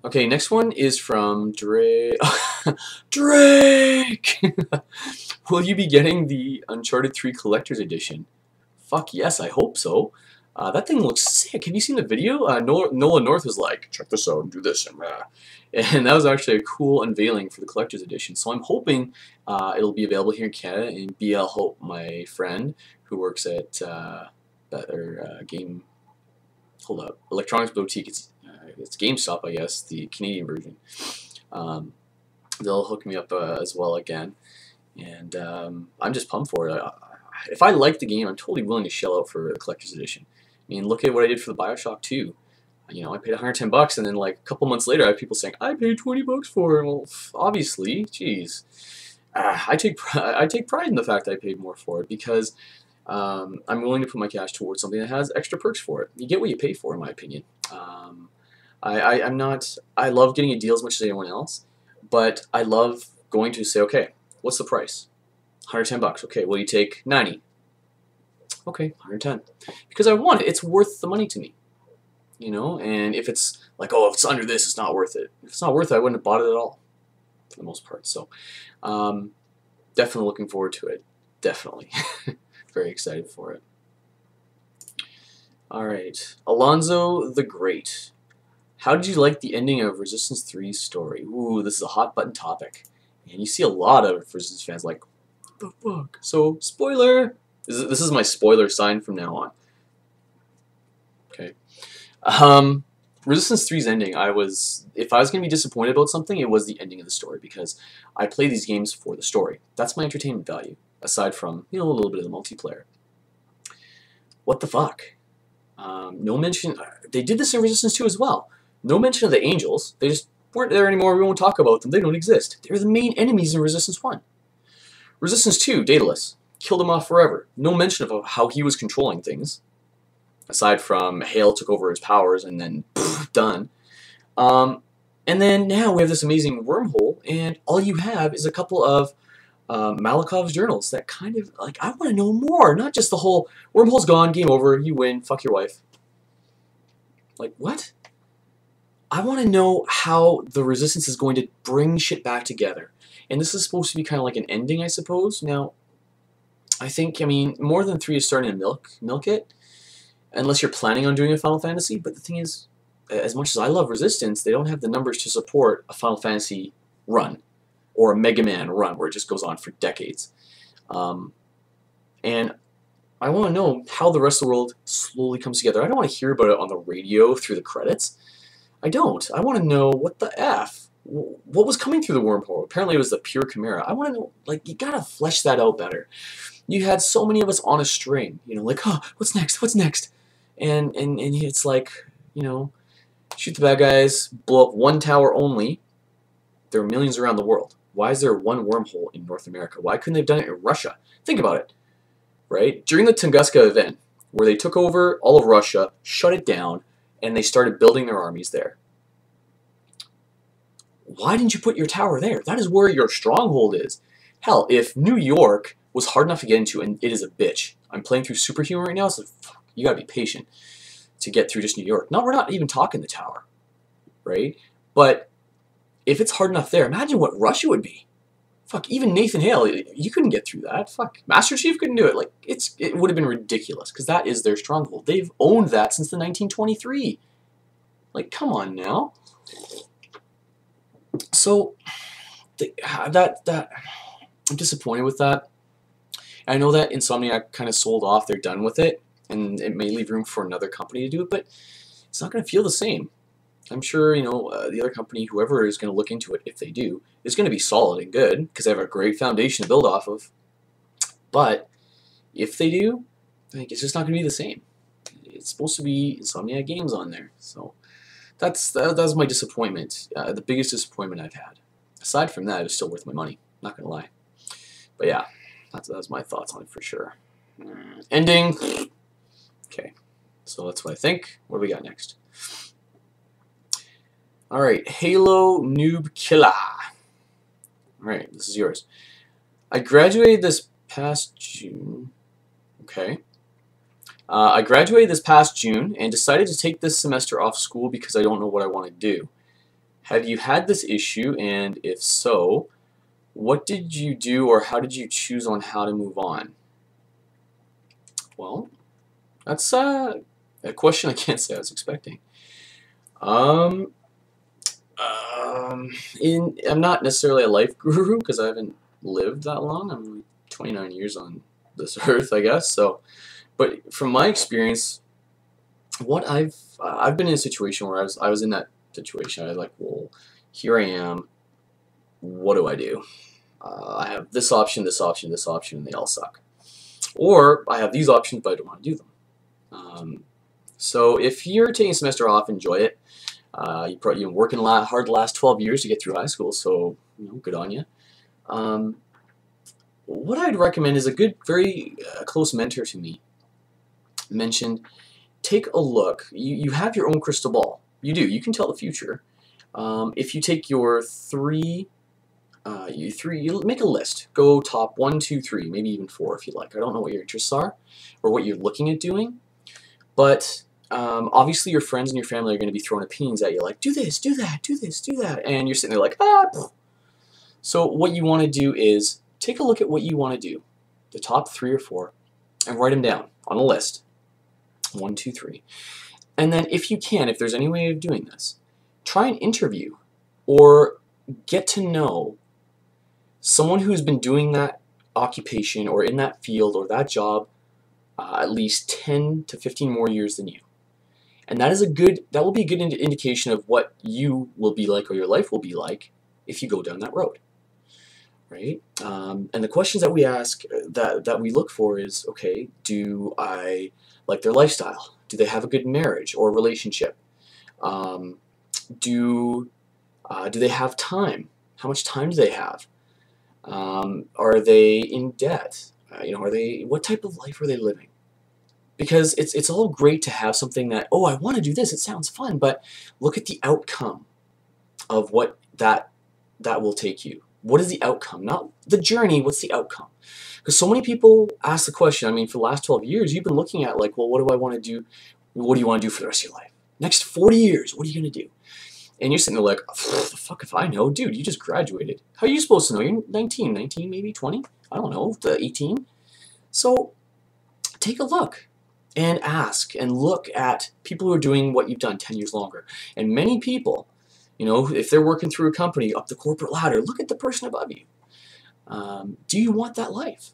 Okay, next one is from Drake. Drake! Will you be getting the Uncharted 3 Collector's Edition? Fuck yes, I hope so. That thing looks sick. Have you seen the video? Nolan North was like, check this out and do this. And that was actually a cool unveiling for the Collector's Edition. So I'm hoping it'll be available here in Canada. And BL Hope, my friend who works at Electronics Boutique. It's GameStop, I guess, the Canadian version. They'll hook me up as well again. And I'm just pumped for it. If I like the game, I'm totally willing to shell out for a collector's edition. I mean, look at what I did for the BioShock 2. You know, I paid $110, and then like a couple months later, I have people saying, "I paid $20 for it." Well, obviously, jeez. I take pride in the fact that I paid more for it because I'm willing to put my cash towards something that has extra perks for it. You get what you pay for, in my opinion. I love getting a deal as much as anyone else, but I love going to say, okay, what's the price? $110. Okay, will you take 90? Okay, 110. Because I want it. It's worth the money to me. You know, and if it's like, oh, if it's under this, it's not worth it. If it's not worth it, I wouldn't have bought it at all, for the most part. So, definitely looking forward to it. Definitely. Very excited for it. Alright, Alonzo the Great. How did you like the ending of Resistance 3's story? Ooh, this is a hot button topic. And you see a lot of Resistance fans like, what the fuck? So, spoiler! This is my spoiler sign from now on. Okay. Resistance 3's ending, if I was going to be disappointed about something, it was the ending of the story, because I play these games for the story. That's my entertainment value, aside from, you know, a little bit of the multiplayer. What the fuck? No mention, they did this in Resistance 2 as well. No mention of the angels. They just weren't there anymore. We won't talk about them. They don't exist. They're the main enemies in Resistance 1. Resistance 2, Daedalus. Killed him off forever. No mention of how he was controlling things. Aside from Hale took over his powers and then poof, done. And then now we have this amazing wormhole, and all you have is a couple of Malakov's journals that kind of, like, I want to know more. Not just the whole, wormhole's gone, game over, you win, fuck your wife. Like, what? I want to know how the Resistance is going to bring shit back together. And this is supposed to be kind of like an ending, I suppose. Now, I think, I mean, more than 3 is starting to milk it. Unless you're planning on doing a Final Fantasy. But the thing is, as much as I love Resistance, they don't have the numbers to support a Final Fantasy run. Or a Mega Man run where it just goes on for decades. And I want to know how the rest of the world slowly comes together. I don't want to hear about it on the radio through the credits. I don't. I want to know what the F. What was coming through the wormhole? Apparently it was the pure chimera. I want to know, like, you gotta flesh that out better. You had so many of us on a string, you know, like, oh, what's next? What's next? And it's like, you know, shoot the bad guys, blow up one tower only. There are millions around the world. Why is there one wormhole in North America? Why couldn't they have done it in Russia? Think about it, right? During the Tunguska event, where they took over all of Russia, shut it down, and they started building their armies there. Why didn't you put your tower there? That is where your stronghold is. Hell, if New York was hard enough to get into, and it is a bitch. I'm playing through Superhuman right now, so fuck, you gotta be patient to get through just New York. No, we're not even talking the tower, right? But if it's hard enough there, imagine what Russia would be. Fuck, even Nathan Hale, you couldn't get through that. Fuck, Master Chief couldn't do it. Like, it would have been ridiculous, because that is their stronghold. They've owned that since the 1923. Like, come on now. So, I'm disappointed with that. I know that Insomniac kind of sold off, they're done with it, and it may leave room for another company to do it, but it's not going to feel the same. I'm sure, you know, the other company, whoever is going to look into it, if they do, is going to be solid and good, because they have a great foundation to build off of. But if they do, I think it's just not going to be the same. It's supposed to be Insomniac Games on there, so that's my disappointment, the biggest disappointment I've had. Aside from that, it was still worth my money, not going to lie. But yeah, that's my thoughts on it for sure. Ending. Okay, so that's what I think. What do we got next? Alright, Halo Noob Killer. Alright, this is yours. I graduated this past June. Okay. I graduated this past June and decided to take this semester off school because I don't know what I want to do. Have you had this issue, and if so, what did you do or how did you choose on how to move on? Well, that's a question I can't say I was expecting. Um, I'm not necessarily a life guru because I haven't lived that long. I'm only 29 years on this earth, I guess. So, but from my experience, what I've been in a situation where I was in that situation. I was like, well, here I am. What do I do? I have this option, this option, this option, and they all suck. Or I have these options, but I don't want to do them. So if you're taking a semester off, enjoy it. You've been working hard the last 12 years to get through high school, so good on you. What I'd recommend is a good, very close mentor to me mentioned, take a look. You have your own crystal ball. You do. You can tell the future. If you take your you make a list. Go top 1, 2, 3, maybe even 4 if you like. I don't know what your interests are or what you're looking at doing, but obviously your friends and your family are going to be throwing opinions at you like, do this, do that, do this, do that, and you're sitting there like, ah. So what you want to do is take a look at what you want to do, the top 3 or 4, and write them down on a list. 1, 2, 3. And then if you can, if there's any way of doing this, try an interview or get to know someone who's been doing that occupation or in that field or that job at least 10 to 15 more years than you. And that will be a good indication of what you will be like or your life will be like if you go down that road. Right? And the questions that we ask, that we look for is, okay, do I like their lifestyle? Do they have a good marriage or relationship? Do they have time? How much time do they have? Are they in debt? What type of life are they living? Because it's all great to have something that, oh, I want to do this, it sounds fun, but look at the outcome of what that will take you. What is the outcome? Not the journey, what's the outcome? Because so many people ask the question, I mean, for the last 12 years, you've been looking at like, well, what do I want to do? What do you want to do for the rest of your life? Next 40 years, what are you going to do? And you're sitting there like, the fuck if I know. Dude, you just graduated. How are you supposed to know? You're 19 maybe 20? I don't know, 18? So take a look and ask and look at people who are doing what you've done 10 years longer. And many people, if they're working through a company up the corporate ladder, look at the person above you. Do you want that life?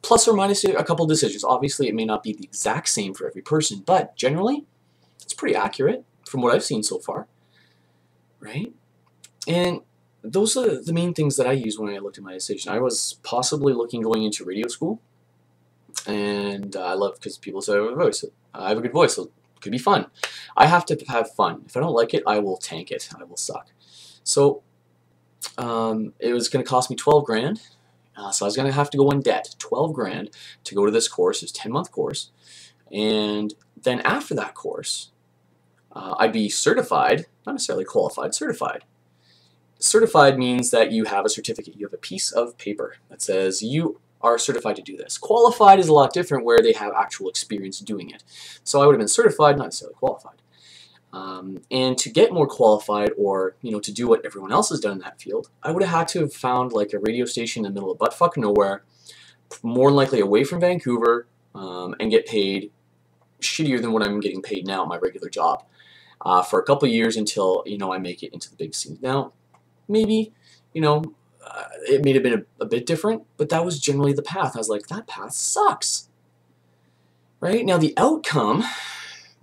Plus or minus a couple decisions. Obviously, it may not be the exact same for every person, but generally, it's pretty accurate from what I've seen so far. Right? And those are the main things that I used when I looked at my decision. I was possibly going into radio school, and I love, because people say I have a good voice, so it could be fun. I have to have fun. If I don't like it, I will tank it. I will suck. So it was going to cost me 12 grand. So I was going to have to go in debt, 12 grand, to go to this course. It's a 10-month course. And then after that course, I'd be certified, not necessarily qualified, certified. Certified means that you have a certificate. You have a piece of paper that says you are certified to do this. Qualified is a lot different, where they have actual experience doing it. So I would have been certified, not necessarily qualified. And to get more qualified, or to do what everyone else has done in that field, I would have had to have found like a radio station in the middle of buttfuck nowhere, more than likely away from Vancouver, and get paid shittier than what I'm getting paid now at my regular job, for a couple of years until I make it into the big scene. Now, maybe it may have been a bit different, but that was generally the path. I was like, that path sucks. Right? Now the outcome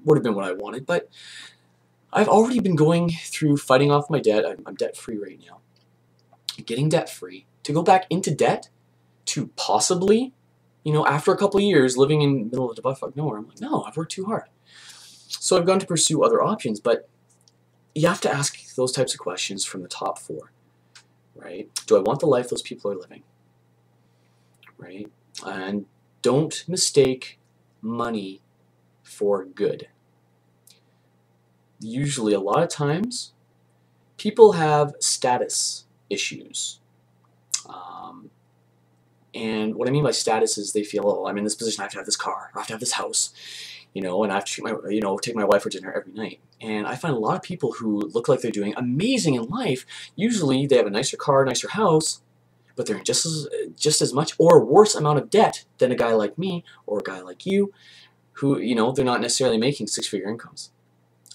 would have been what I wanted, but I've already been going through fighting off my debt. I'm debt-free right now. Getting debt-free. To go back into debt, to possibly, after a couple of years living in the middle of the buttfuck nowhere, I'm like, no, I've worked too hard. So I've gone to pursue other options, but you have to ask those types of questions from the top 4. Right? Do I want the life those people are living? Right? And don't mistake money for good. Usually, a lot of times, people have status issues. And what I mean by status is they feel, oh, I'm in this position, I have to have this car, or I have to have this house. you know, and I have to treat my, you know, take my wife for dinner every night. And I find a lot of people who look like they're doing amazing in life, usually they have a nicer car, nicer house, but they're in just as much or worse amount of debt than a guy like me or a guy like you, who, you know, they're not necessarily making six-figure incomes.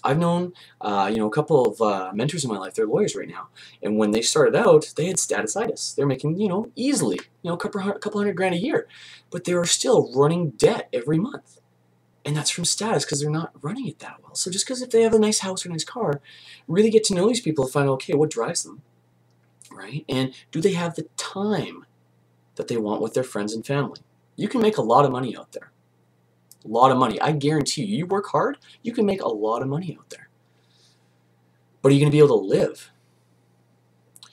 I've known, you know, a couple of mentors in my life. They're lawyers right now, and when they started out, they had statusitis. They're making, you know, easily, you know, a couple hundred grand a year, but they were still running debt every month, and that's from status because they're not running it that well. So just because if they have a nice house or a nice car, really get to know these people to find out, okay, what drives them, right? And do they have the time that they want with their friends and family? You can make a lot of money out there. A lot of money. I guarantee you, you work hard, you can make a lot of money out there. But are you going to be able to live?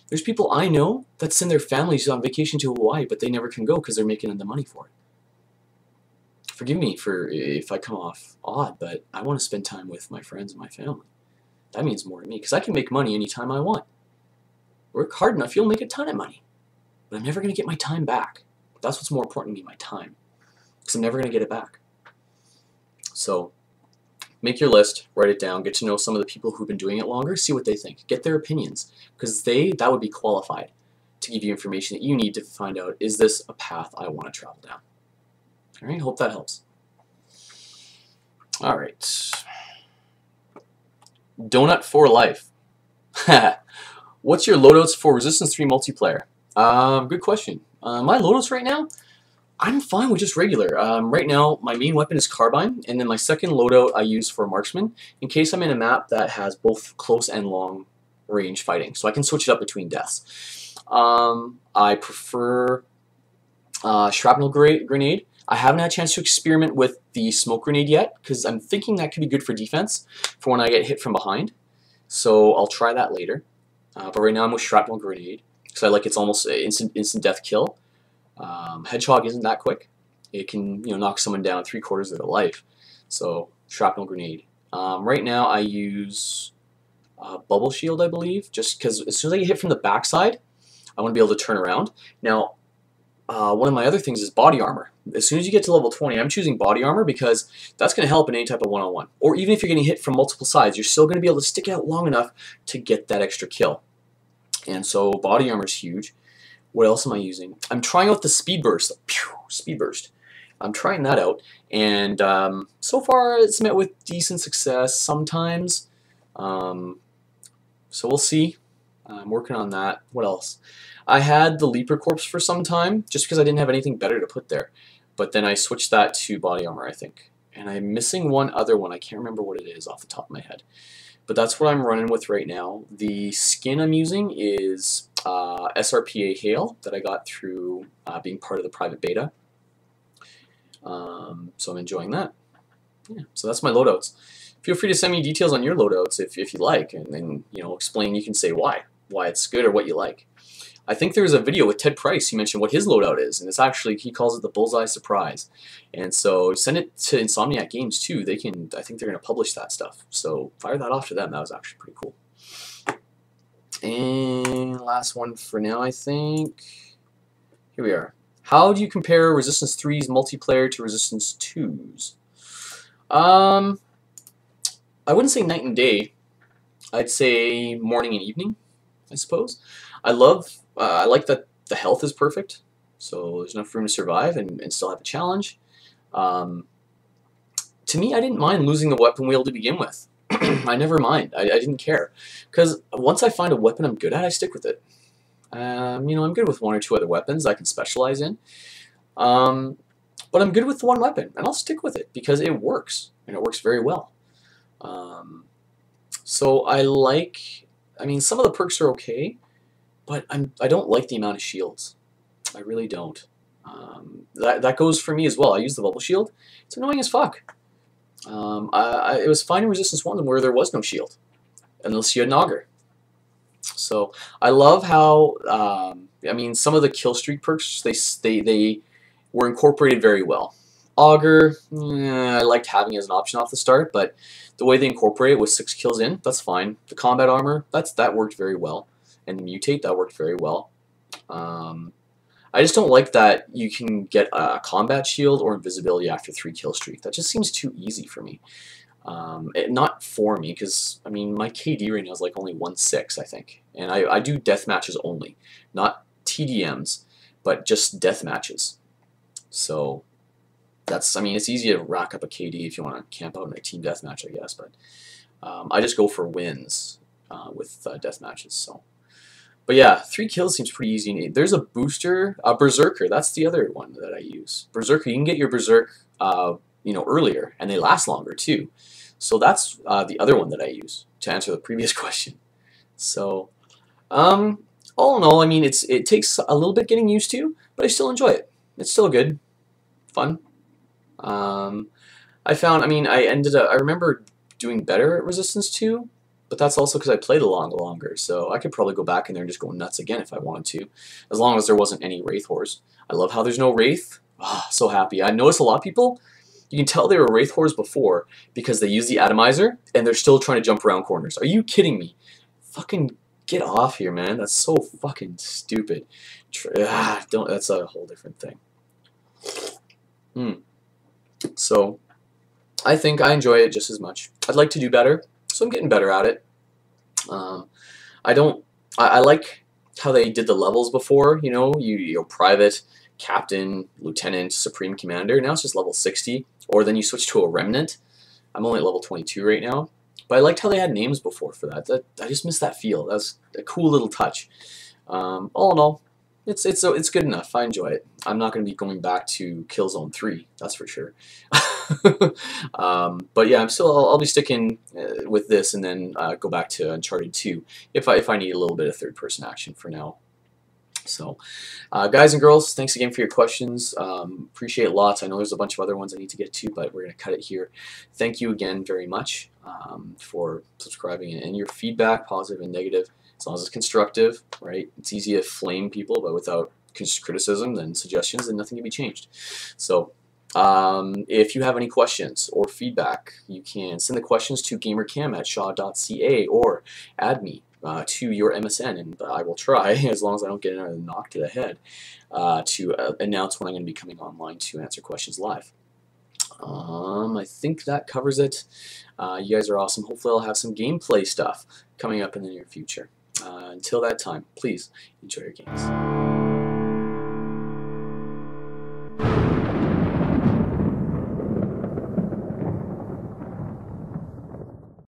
There's people I know that send their families on vacation to Hawaii, but they never can go because they're making the money for it. Forgive me for if I come off odd, but I want to spend time with my friends and my family. That means more to me because I can make money anytime I want. Work hard enough, you'll make a ton of money. But I'm never going to get my time back. That's what's more important to me, my time. Because I'm never going to get it back. So make your list, write it down, get to know some of the people who've been doing it longer, see what they think, get their opinions, because that would be qualified to give you information that you need to find out, is this a path I want to travel down? All right, hope that helps. All right. Donut for life. What's your loadouts for Resistance 3 multiplayer? Good question. My loadouts right now, I'm fine with just regular. Right now, my main weapon is carbine, and then my second loadout I use for marksman, in case I'm in a map that has both close and long range fighting, so I can switch it up between deaths. I prefer shrapnel grenade. I haven't had a chance to experiment with the smoke grenade yet, because I'm thinking that could be good for defense, for when I get hit from behind, so I'll try that later. But right now I'm with shrapnel grenade, because I like it's almost instant death kill. Hedgehog isn't that quick. It can, you know, knock someone down 3/4 of their life. So shrapnel grenade. Right now I use bubble shield, I believe, just because as soon as I get hit from the backside, I want to be able to turn around. Now, one of my other things is body armor. As soon as you get to level 20, I'm choosing body armor because that's going to help in any type of one-on-one. Or even if you're getting hit from multiple sides, you're still going to be able to stick out long enough to get that extra kill. And so body armor is huge. What else am I using? I'm trying out the speed burst. Speed burst. I'm trying that out, and so far it's met with decent success sometimes. So we'll see. I'm working on that. What else? I had the Leaper Corpse for some time, just because I didn't have anything better to put there. But then I switched that to body armor, I think. And I'm missing one other one. I can't remember what it is off the top of my head. But that's what I'm running with right now. The skin I'm using is SRPA Hail that I got through being part of the private beta. So I'm enjoying that. Yeah, so that's my loadouts. Feel free to send me details on your loadouts if you like, and then, you know, explain. You can say why it's good or what you like. I think there was a video with Ted Price. He mentioned what his loadout is, and it's actually, he calls it the Bullseye Surprise. And so send it to Insomniac Games too. They can, I think they're going to publish that stuff. So fire that off to them. That was actually pretty cool. And last one for now, I think. Here we are. How do you compare Resistance 3's multiplayer to Resistance 2's? I wouldn't say night and day. I'd say morning and evening, I suppose. I like that the health is perfect, so there's enough room to survive and still have a challenge. To me, I didn't mind losing the weapon wheel to begin with. I never mind. I didn't care, because once I find a weapon I'm good at, I stick with it. You know, I'm good with one or two other weapons I can specialize in, but I'm good with one weapon, and I'll stick with it because it works, and it works very well. So I mean, some of the perks are okay, but I don't like the amount of shields. I really don't. That goes for me as well. I use the bubble shield. It's annoying as fuck. It was fine in Resistance 1 where there was no shield, unless you had an auger. So I love how, I mean, some of the kill streak perks, they were incorporated very well. Auger, I liked having as an option off the start, but the way they incorporate it with 6 kills in, that's fine. The combat armor, that worked very well. And the mutate, that worked very well. I just don't like that you can get a combat shield or invisibility after 3 kill streak. That just seems too easy for me. Not for me, because I mean my KD right now is like only 1.6, I think, and I do death matches only, not TDMs, but just death matches. So that's, I mean, it's easy to rack up a KD if you want to camp out in a team death match, I guess, but I just go for wins with death matches. So, but yeah, 3 kills seems pretty easy. There's a booster, a Berserker. That's the other one that I use. Berserker, you can get your Berserk, you know, earlier, and they last longer too. So that's the other one that I use to answer the previous question. So, all in all, I mean, it takes a little bit getting used to, but I still enjoy it. It's still good, fun. I found, I mean, I remember doing better at Resistance 2, but that's also because I played a lot longer, so I could probably go back in there and just go nuts again if I wanted to, as long as there wasn't any Wraith Whores. I love how there's no Wraith. Oh, so happy. I noticed a lot of people, you can tell they were Wraith Whores before because they use the atomizer and they're still trying to jump around corners. Are you kidding me? Fucking get off here, man. That's so fucking stupid. That's a whole different thing. So, I think I enjoy it just as much. I'd like to do better, so I'm getting better at it. I like how they did the levels before, you know, you're private, captain, lieutenant, supreme commander. Now it's just level 60, or then you switch to a remnant. I'm only at level 22 right now, but I liked how they had names before for that. I just miss that feel. That's a cool little touch. All in all, it's good enough. I enjoy it. I'm not going to be going back to Killzone 3, that's for sure. But yeah, I'll be sticking with this, and then go back to Uncharted 2 if I need a little bit of third-person action for now. So, guys and girls, thanks again for your questions. Appreciate it lots. I know there's a bunch of other ones I need to get to, but we're going to cut it here. Thank you again very much for subscribing, and your feedback, positive and negative, as long as it's constructive, right? It's easy to flame people, but without criticism and suggestions, then nothing can be changed. So, if you have any questions or feedback, you can send the questions to gamercam@shaw.ca or add me to your MSN, and I will try, as long as I don't get another knock to the head, to announce when I'm going to be coming online to answer questions live. I think that covers it. You guys are awesome. Hopefully I'll have some gameplay stuff coming up in the near future. Until that time, please enjoy your games.